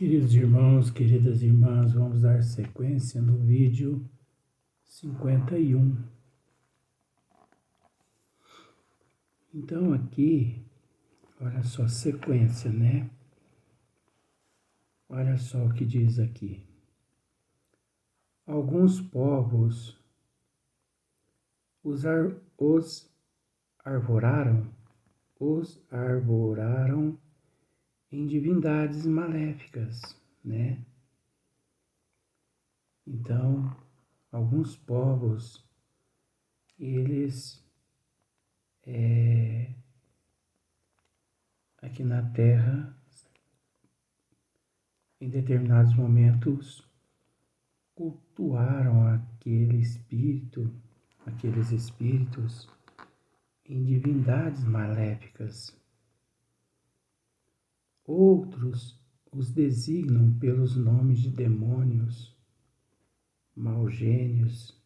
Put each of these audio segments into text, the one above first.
Queridos irmãos, queridas irmãs, vamos dar sequência no vídeo 51. Então aqui, olha só a sequência, né? Olha só o que diz aqui. Alguns povos os arvoraram em divindades maléficas, né? Então, alguns povos, eles aqui na Terra, em determinados momentos, cultuaram aqueles espíritos em divindades maléficas. Outros os designam pelos nomes de demônios, maus gênios,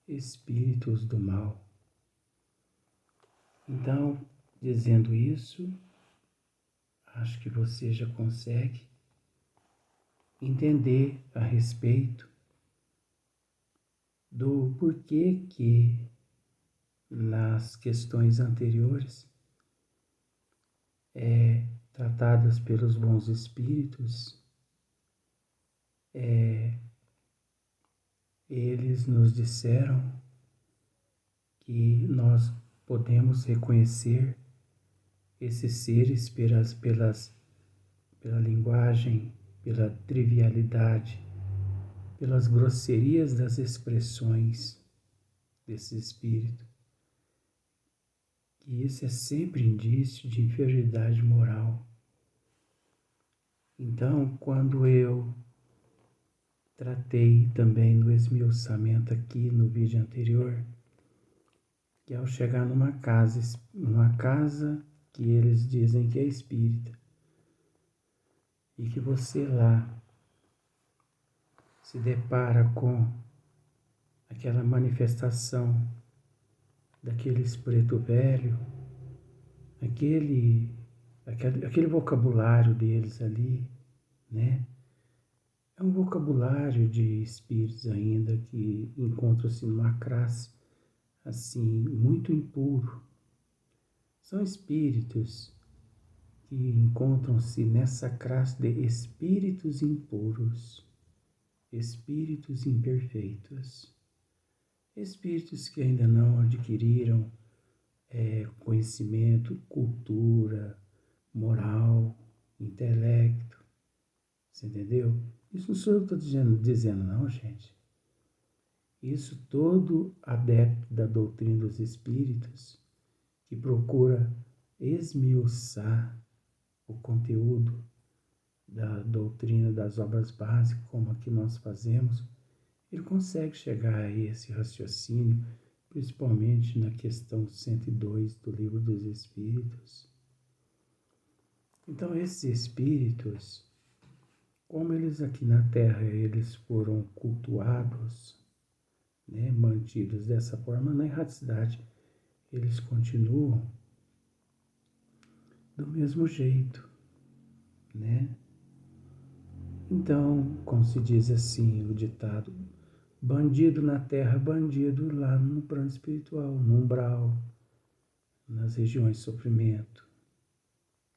espíritos do mal. Então, dizendo isso, acho que você já consegue entender a respeito do porquê que nas questões anteriores tratadas pelos bons espíritos, eles nos disseram que nós podemos reconhecer esses seres pela linguagem, pela trivialidade, pelas grosserias das expressões desse espírito. E isso é sempre indício de inferioridade moral. Então, quando eu tratei também no esmiuçamento aqui no vídeo anterior, que ao chegar numa casa que eles dizem que é espírita, e que você lá se depara com aquela manifestação daqueles preto velho, aquele vocabulário deles ali, né? É um vocabulário de espíritos ainda que encontram-se numa classe assim, muito impuro. São espíritos que encontram-se nessa classe de espíritos impuros, espíritos imperfeitos, espíritos que ainda não adquiriram conhecimento, cultura, moral, intelecto. Você entendeu? Isso não sou eu que estou dizendo não, gente. Isso todo adepto da doutrina dos espíritos que procura esmiuçar o conteúdo da doutrina das obras básicas, como aqui nós fazemos, ele consegue chegar a esse raciocínio, principalmente na questão 102 do Livro dos Espíritos. Então, esses espíritos, como eles aqui na Terra, eles foram cultuados, né, mantidos dessa forma, na erraticidade, eles continuam do mesmo jeito, né? Então, como se diz assim o ditado, bandido na terra, bandido lá no plano espiritual, no umbral, nas regiões de sofrimento.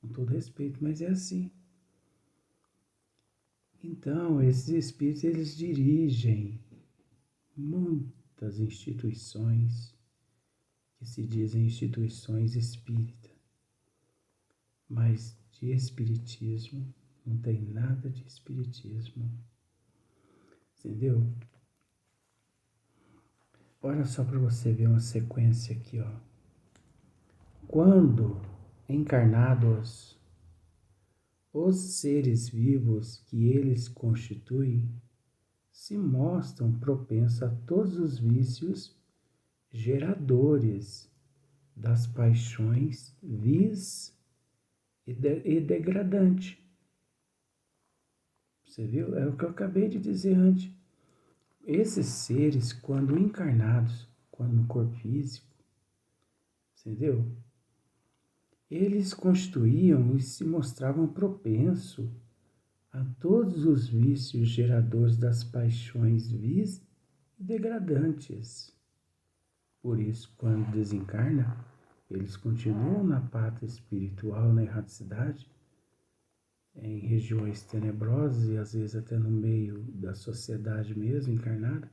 Com todo respeito, mas é assim. Então, esses espíritos, eles dirigem muitas instituições que se dizem instituições espíritas, mas de espiritismo não tem nada de espiritismo. Entendeu? Olha só para você ver uma sequência aqui, ó. Quando encarnados, os seres vivos que eles constituem se mostram propensos a todos os vícios geradores das paixões vis e degradante. Você viu? É o que eu acabei de dizer antes. Esses seres, quando encarnados, quando no corpo físico, entendeu? Eles constituíam e se mostravam propensos a todos os vícios geradores das paixões vis e degradantes. Por isso, quando desencarna, eles continuam na pátria espiritual, na erraticidade, em regiões tenebrosas e às vezes até no meio da sociedade mesmo, encarnada.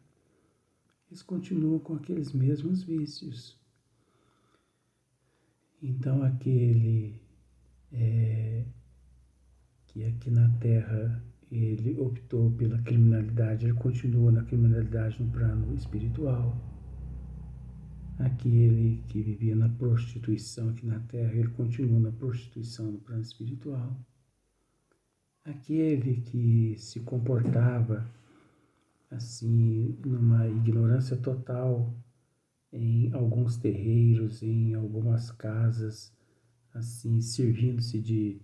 Eles continuam com aqueles mesmos vícios. Então, aquele que aqui na Terra ele optou pela criminalidade, ele continua na criminalidade no plano espiritual. Aquele que vivia na prostituição aqui na Terra, ele continua na prostituição no plano espiritual. Aquele que se comportava assim, numa ignorância total em alguns terreiros, em algumas casas, assim, servindo-se de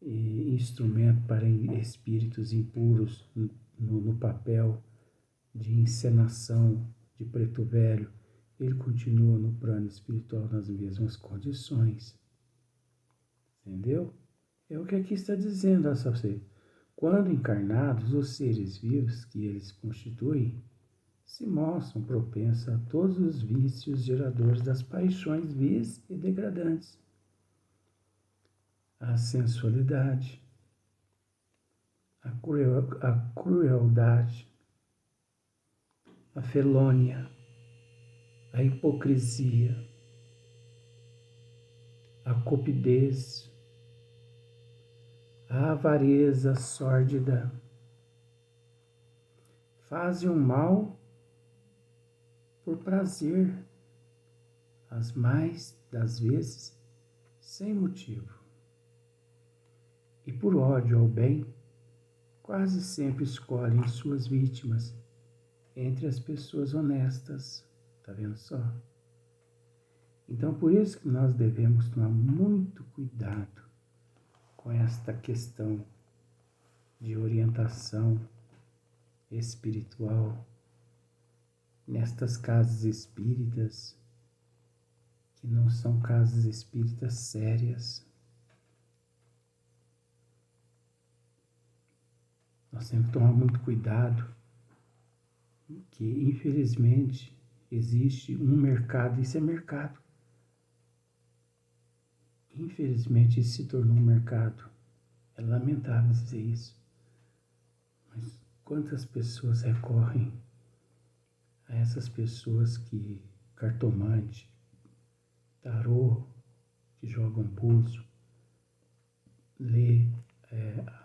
instrumento para espíritos impuros no papel de encenação de preto velho, ele continua no plano espiritual nas mesmas condições. Entendeu? É o que aqui está dizendo, a você. Quando encarnados, os seres vivos que eles constituem se mostram propensos a todos os vícios geradores das paixões vis e degradantes. A sensualidade, a crueldade, a felônia, a hipocrisia, a cupidez, a avareza sórdida, fazem o mal por prazer, as mais das vezes sem motivo. E por ódio ao bem, quase sempre escolhem suas vítimas entre as pessoas honestas. Tá vendo só? Então, por isso que nós devemos tomar muito cuidado com esta questão de orientação espiritual nestas casas espíritas, que não são casas espíritas sérias. Nós temos que tomar muito cuidado, que infelizmente existe um mercado, isso é mercado. Infelizmente isso se tornou um mercado. É lamentável dizer isso. Mas quantas pessoas recorrem a essas pessoas que cartomante, tarô, que jogam búzio, lê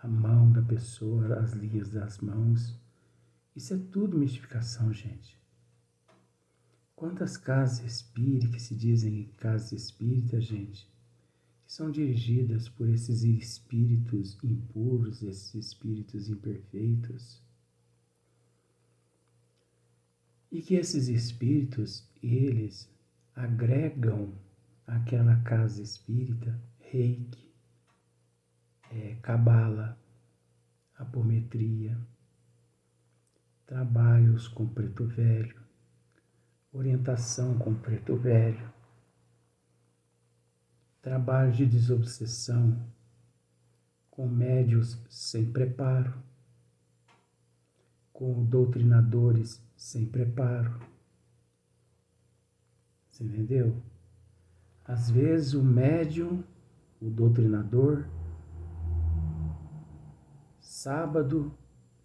a mão da pessoa, as lias das mãos. Isso é tudo mistificação, gente. Quantas casas espíritas, que se dizem casas espíritas, gente, que são dirigidas por esses espíritos impuros, esses espíritos imperfeitos, e que esses espíritos, eles agregam àquela casa espírita reiki, cabala, apometria, trabalhos com preto velho, orientação com preto velho, trabalho de desobsessão com médios sem preparo, com doutrinadores sem preparo. Você entendeu? Às vezes o médium, o doutrinador,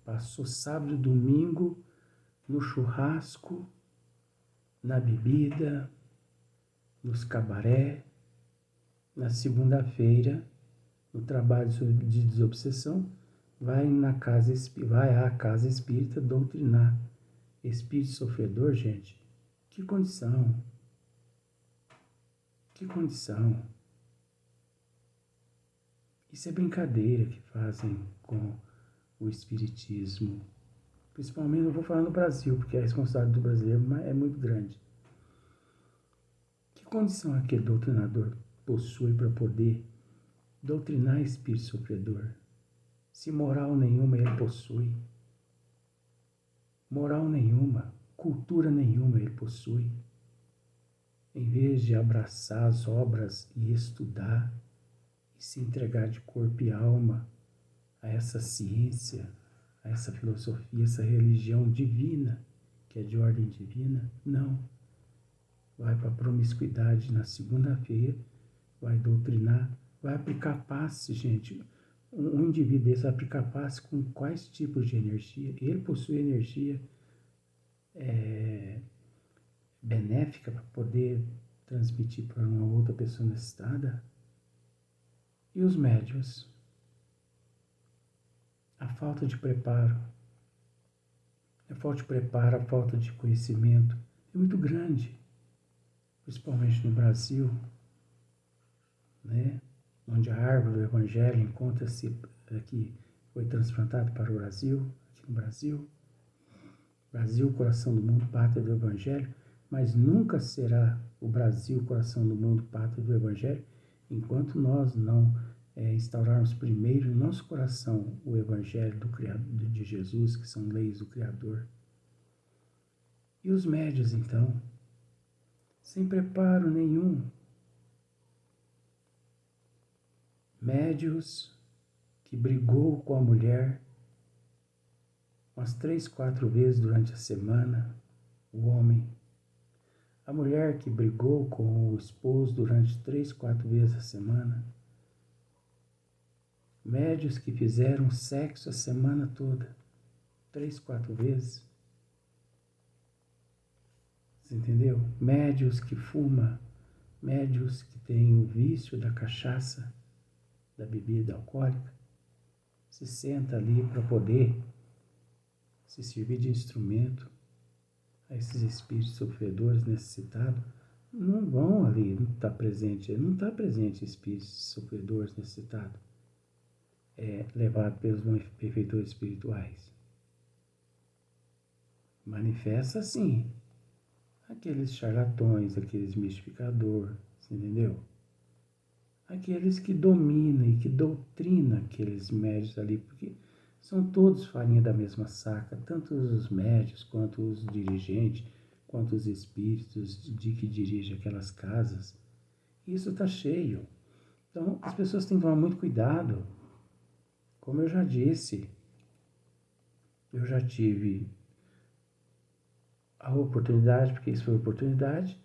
passou sábado e domingo no churrasco, na bebida, nos cabaré, na segunda-feira, no trabalho de desobsessão, vai à casa espírita doutrinar. Espírito sofredor, gente, que condição? Que condição? Isso é brincadeira que fazem com o espiritismo. Principalmente, eu vou falar no Brasil, porque a responsabilidade do brasileiro é muito grande. Que condição aquele doutrinador possui para poder doutrinar espírito sofredor? Se moral nenhuma ele possui, moral nenhuma, cultura nenhuma ele possui, em vez de abraçar as obras e estudar e se entregar de corpo e alma a essa ciência, a essa filosofia, essa religião divina, que é de ordem divina. Não. Vai para a promiscuidade na segunda-feira, vai doutrinar, vai aplicar passe, gente. Um indivíduo desse vai aplicar passe com quais tipos de energia? Ele possui energia benéfica para poder transmitir para uma outra pessoa necessitada? E os médios? A falta de preparo, a falta de conhecimento é muito grande, principalmente no Brasil, né? Onde a árvore do Evangelho encontra-se aqui, foi transplantado para o Brasil, aqui no Brasil. Brasil, coração do mundo, pátria do Evangelho, mas nunca será o Brasil, coração do mundo, pátria do Evangelho, enquanto nós não instaurarmos primeiro em nosso coração o Evangelho do Criador, de Jesus, que são leis do Criador. E os médios, então, sem preparo nenhum, médios que brigou com a mulher umas 3, 4 vezes durante a semana, o homem. A mulher que brigou com o esposo durante 3, 4 vezes a semana. Médios que fizeram sexo a semana toda, 3, 4 vezes. Você entendeu? Médios que fumam, médios que têm o vício da cachaça, da bebida alcoólica, se senta ali para poder se servir de instrumento a esses espíritos sofredores necessitados. Não vão ali, não está presente espíritos sofredores necessitados, levado pelos benfeitores espirituais. Manifesta sim aqueles charlatões, aqueles mistificadores, entendeu? Aqueles que dominam e que doutrinam aqueles médios ali, porque são todos farinha da mesma saca, tanto os médios quanto os dirigentes, quanto os espíritos de que dirigem aquelas casas. Isso está cheio. Então, as pessoas têm que tomar muito cuidado. Como eu já disse, eu já tive a oportunidade, porque isso foi oportunidade,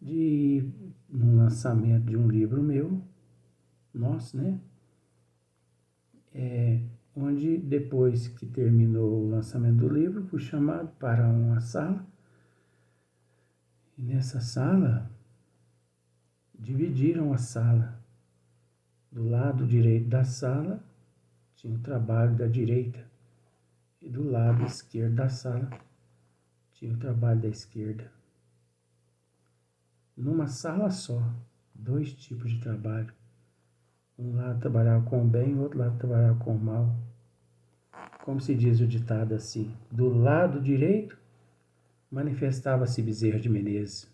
de ir no lançamento de um livro meu, nosso, né? Onde depois que terminou o lançamento do livro, fui chamado para uma sala. E nessa sala, dividiram a sala. Do lado direito da sala, tinha o trabalho da direita. E do lado esquerdo da sala, tinha o trabalho da esquerda. Numa sala só, 2 tipos de trabalho. Um lado trabalhava com o bem, o outro lado trabalhava com o mal. Como se diz o ditado assim, do lado direito manifestava-se Bezerra de Menezes,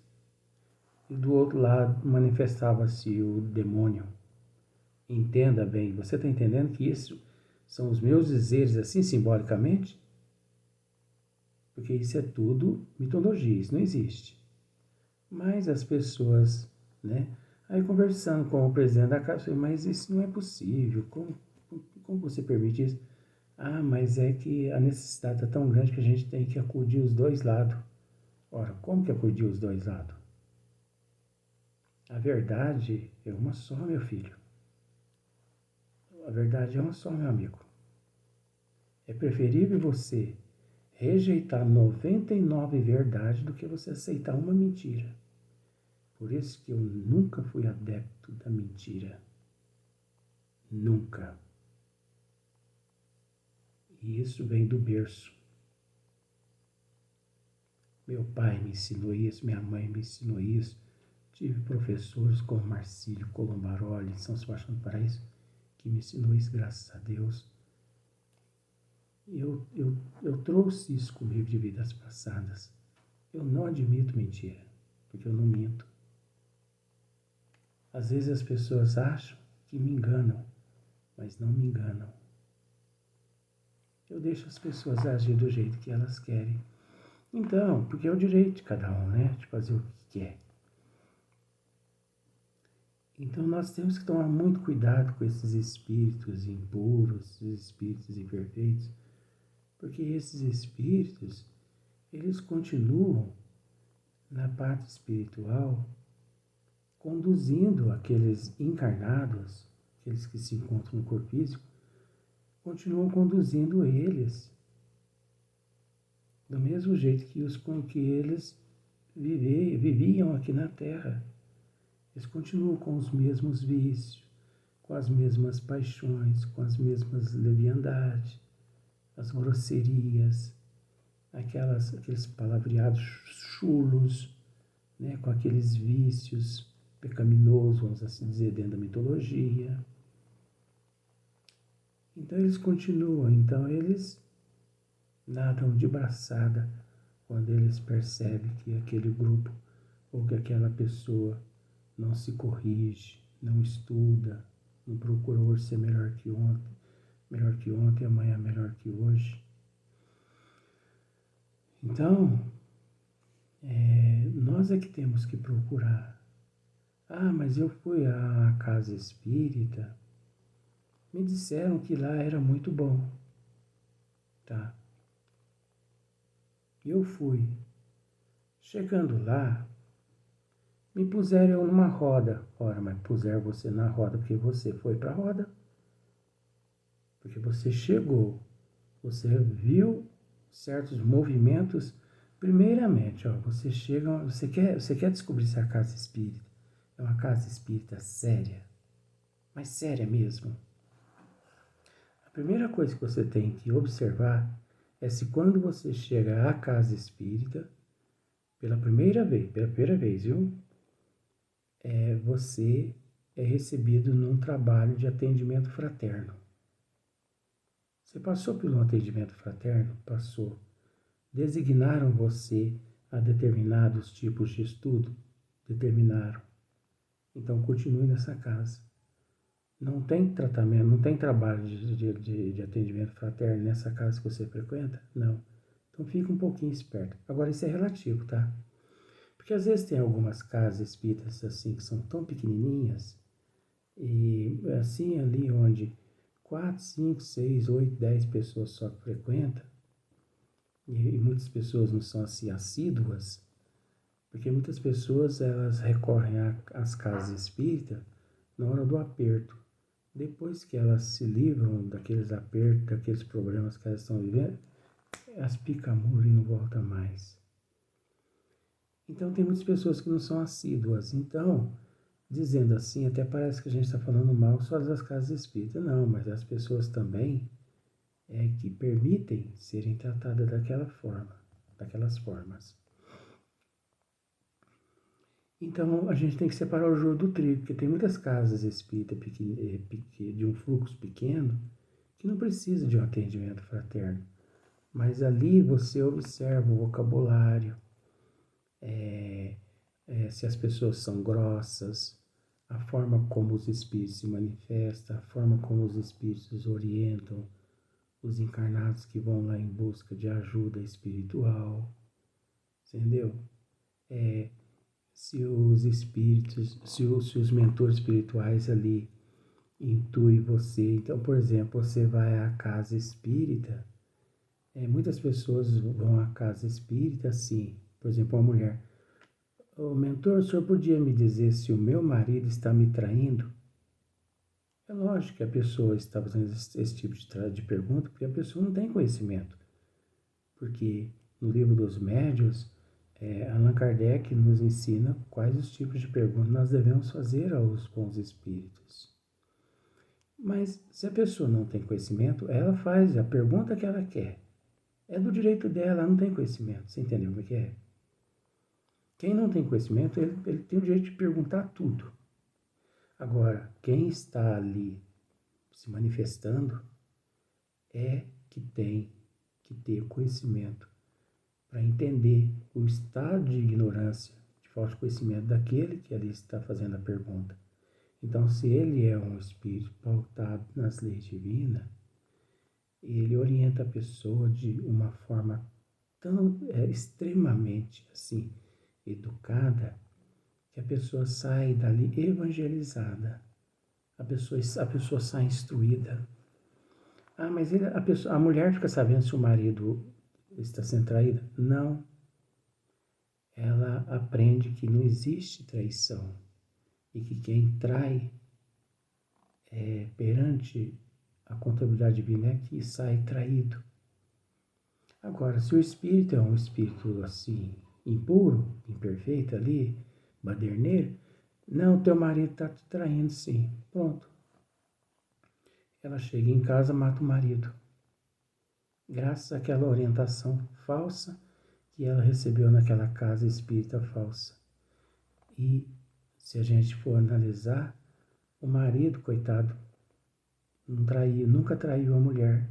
e do outro lado manifestava-se o demônio. Entenda bem, você está entendendo que isso são os meus dizeres assim simbolicamente? Porque isso é tudo mitologia, isso não existe. Mas as pessoas, né? Aí conversando com o presidente da casa, eu falei, mas isso não é possível, como você permite isso? Ah, mas é que a necessidade é tão grande que a gente tem que acudir os dois lados. Ora, como que acudir os dois lados? A verdade é uma só, meu filho. A verdade é uma só, meu amigo. É preferível você rejeitar 99 verdades do que você aceitar uma mentira. Por isso que eu nunca fui adepto da mentira. Nunca. E isso vem do berço. Meu pai me ensinou isso, minha mãe me ensinou isso. Tive professores como Marcílio Colombaroli, em São Sebastião do Paraíso, que me ensinou isso, graças a Deus. Eu trouxe isso comigo de vidas passadas. Eu não admito mentira, porque eu não minto. Às vezes as pessoas acham que me enganam, mas não me enganam. Eu deixo as pessoas agir do jeito que elas querem. Então, porque é o direito de cada um, né? De fazer o que quer. Então nós temos que tomar muito cuidado com esses espíritos impuros, esses espíritos imperfeitos, porque esses espíritos, eles continuam na parte espiritual conduzindo aqueles encarnados, aqueles que se encontram no corpo físico, continuam conduzindo eles do mesmo jeito que eles viviam aqui na Terra. Eles continuam com os mesmos vícios, com as mesmas paixões, com as mesmas leviandades, as grosserias, aqueles palavreados chulos, né, com aqueles vícios pecaminosos, vamos assim dizer, dentro da mitologia. Então eles nadam de braçada quando eles percebem que aquele grupo ou que aquela pessoa não se corrige, não estuda, não procura hoje ser melhor que ontem, amanhã melhor que hoje. Então, nós é que temos que procurar. Ah, mas eu fui à casa espírita, me disseram que lá era muito bom, tá? Eu fui. Chegando lá, me puseram eu numa roda. Ora, mas puseram você na roda porque você foi para a roda. Porque você chegou, você viu certos movimentos. Primeiramente, ó, você chega, você quer descobrir se a casa espírita é uma casa espírita séria, mas séria mesmo. A primeira coisa que você tem que observar é se quando você chega à casa espírita, pela primeira vez, viu? Você é recebido num trabalho de atendimento fraterno. Você passou por um atendimento fraterno? Passou. Designaram você a determinados tipos de estudo? Determinaram. Então continue nessa casa. Não tem tratamento, não tem trabalho de atendimento fraterno nessa casa que você frequenta? Não. Então fica um pouquinho esperto. Agora isso é relativo, tá? Porque às vezes tem algumas casas espíritas assim que são tão pequenininhas e assim ali onde 4, 5, 6, 8, 10 pessoas só frequentam e muitas pessoas não são assim assíduas, porque muitas pessoas elas recorrem às casas espíritas na hora do aperto. Depois que elas se livram daqueles apertos, daqueles problemas que elas estão vivendo, elas picam muro e não voltam mais. Então tem muitas pessoas que não são assíduas. Então, dizendo assim, até parece que a gente está falando mal só das casas espíritas. Não, mas as pessoas também que permitem serem tratadas daquelas formas. Então a gente tem que separar o joio do trigo, porque tem muitas casas espíritas de um fluxo pequeno que não precisa de um atendimento fraterno. Mas ali você observa o vocabulário, se as pessoas são grossas, a forma como os espíritos se manifestam, a forma como os espíritos orientam os encarnados que vão lá em busca de ajuda espiritual, entendeu? Se os espíritos, se os mentores espirituais ali intuem você. Então, por exemplo, você vai à casa espírita, muitas pessoas vão à casa espírita assim, por exemplo, uma mulher. Ô, mentor, o senhor podia me dizer se o meu marido está me traindo? É lógico que a pessoa está fazendo esse tipo de pergunta porque a pessoa não tem conhecimento. Porque no livro dos médiuns, Allan Kardec nos ensina quais os tipos de perguntas nós devemos fazer aos bons espíritos. Mas se a pessoa não tem conhecimento, ela faz a pergunta que ela quer. É do direito dela, ela não tem conhecimento. Você entendeu como é que é? Quem não tem conhecimento, ele tem o direito de perguntar tudo. Agora, quem está ali se manifestando é que tem que ter conhecimento para entender o estado de ignorância, de falta de conhecimento daquele que ali está fazendo a pergunta. Então, se ele é um espírito pautado nas leis divinas, ele orienta a pessoa de uma forma tão extremamente assim educada que a pessoa sai dali evangelizada, a pessoa sai instruída. Ah, mas a mulher fica sabendo se o marido está sendo traído? Não. Ela aprende que não existe traição e que quem trai perante a contabilidade divina é que sai traído. Agora, se o espírito é um espírito assim, impuro, imperfeito ali, baderneiro, não, teu marido está te traindo sim. Pronto. Ela chega em casa, mata o marido. Graças àquela orientação falsa que ela recebeu naquela casa espírita falsa. E se a gente for analisar, o marido, coitado, não traiu, nunca traiu a mulher.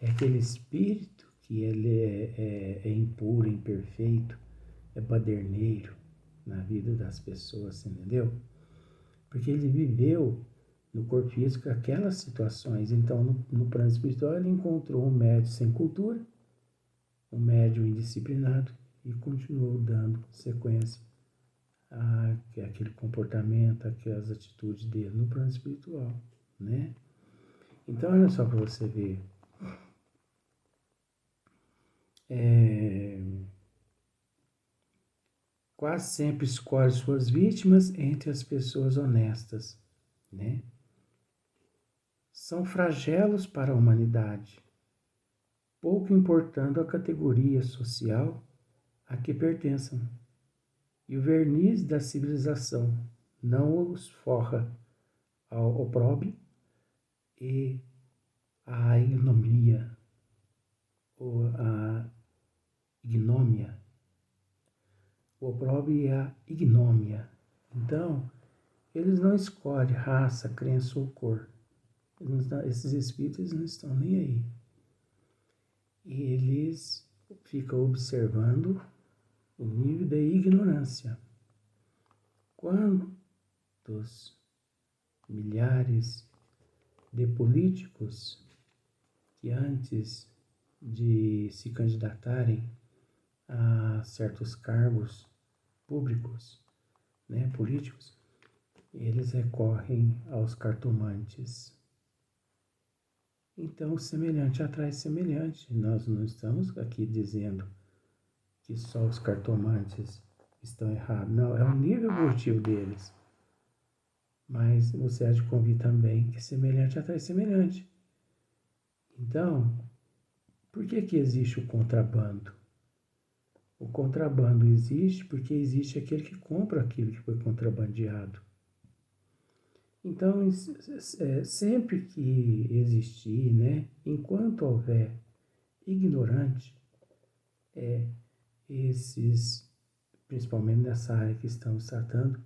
É aquele espírito que ele é impuro, imperfeito, é baderneiro na vida das pessoas, entendeu? Porque ele viveu no corpo físico aquelas situações. Então, no plano espiritual, ele encontrou um médium sem cultura, um médium indisciplinado e continuou dando sequência àquele comportamento, aquelas atitudes dele no plano espiritual, né? Então, olha só para você ver. Quase sempre escolhe suas vítimas entre as pessoas honestas, né? São flagelos para a humanidade, pouco importando a categoria social a que pertençam. E o verniz da civilização não os forra ao opróbrio e à ignomia, ou a ignômia. O opróbrio e a ignômia. Então, eles não escolhem raça, crença ou cor. Esses espíritos não estão nem aí. E eles ficam observando o nível da ignorância. Quantos milhares de políticos que antes de se candidatarem a certos cargos públicos, né, políticos, eles recorrem aos cartomantes. Então, semelhante atrai semelhante. Nós não estamos aqui dizendo que só os cartomantes estão errados. Não, é o nível evolutivo deles. Mas você há de convir também que semelhante atrai semelhante. Então, por que existe o contrabando? O contrabando existe porque existe aquele que compra aquilo que foi contrabandeado. Então, sempre que existir, né, enquanto houver ignorante, esses, principalmente nessa área que estamos tratando,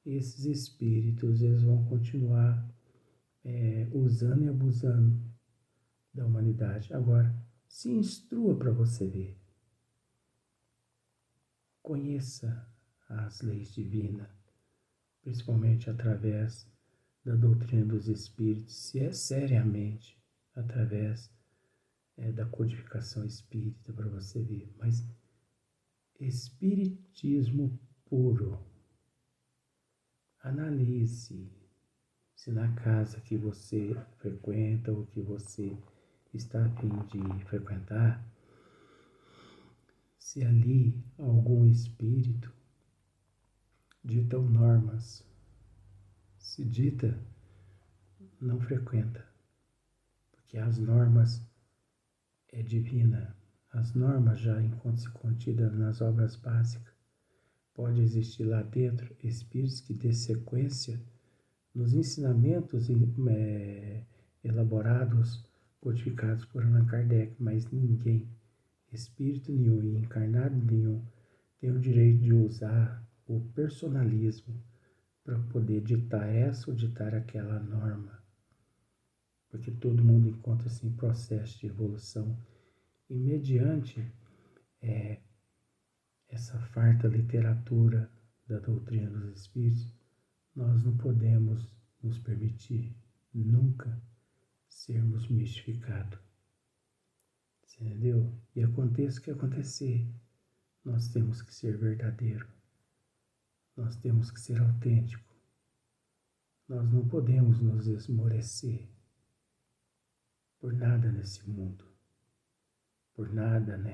esses espíritos eles vão continuar usando e abusando da humanidade. Agora, se instrua para você ver. Conheça as leis divinas, principalmente através da doutrina dos espíritos, se é seriamente através da codificação espírita para você ver. Mas espiritismo puro. Analise se na casa que você frequenta ou que você está a fim de frequentar, se ali algum espírito ditam normas. Se dita, não frequenta, porque as normas é divina. As normas já encontram-se contidas nas obras básicas. Pode existir lá dentro espíritos que dê sequência nos ensinamentos elaborados, codificados por Allan Kardec, mas ninguém, espírito nenhum e encarnado nenhum, tem o direito de usar o personalismo para poder ditar essa ou ditar aquela norma. Porque todo mundo encontra-se em processo de evolução e mediante essa farta literatura da doutrina dos espíritos, nós não podemos nos permitir nunca sermos mistificados. Entendeu? E aconteça o que acontecer, nós temos que ser verdadeiro. Nós temos que ser autênticos. Nós não podemos nos esmorecer por nada nesse mundo, por nada na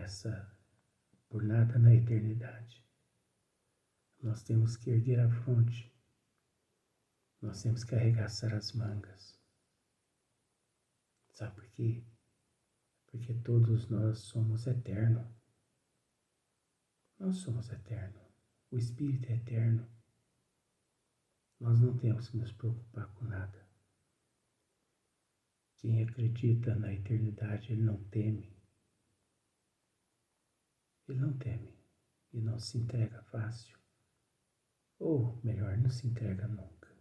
eternidade. Nós temos que erguer a fronte. Nós temos que arregaçar as mangas. Sabe por quê? Porque todos nós somos eternos. Nós somos eternos. O Espírito é eterno. Nós não temos que nos preocupar com nada. Quem acredita na eternidade, ele não teme. Ele não teme e não se entrega fácil. Ou, melhor, não se entrega nunca.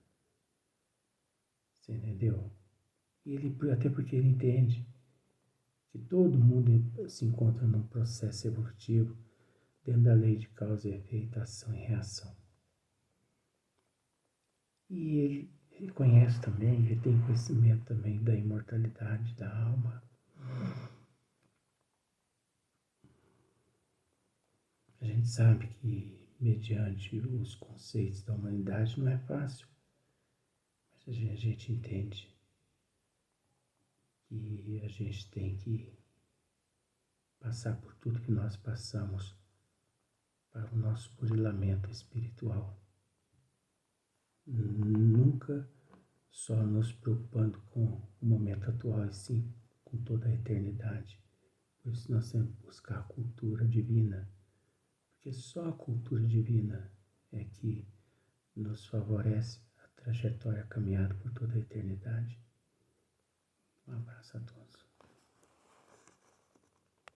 Você entendeu? Até porque ele entende que todo mundo se encontra num processo evolutivo dentro da lei de causa e efeito, ação e reação. E ele conhece também, ele tem conhecimento também da imortalidade da alma. A gente sabe que, mediante os conceitos da humanidade, não é fácil, mas a gente entende que a gente tem que passar por tudo que nós passamos para o nosso burilamento espiritual. Nunca só nos preocupando com o momento atual, e sim com toda a eternidade. Por isso nós temos que buscar a cultura divina, porque só a cultura divina é que nos favorece a trajetória caminhada por toda a eternidade. Um abraço a todos.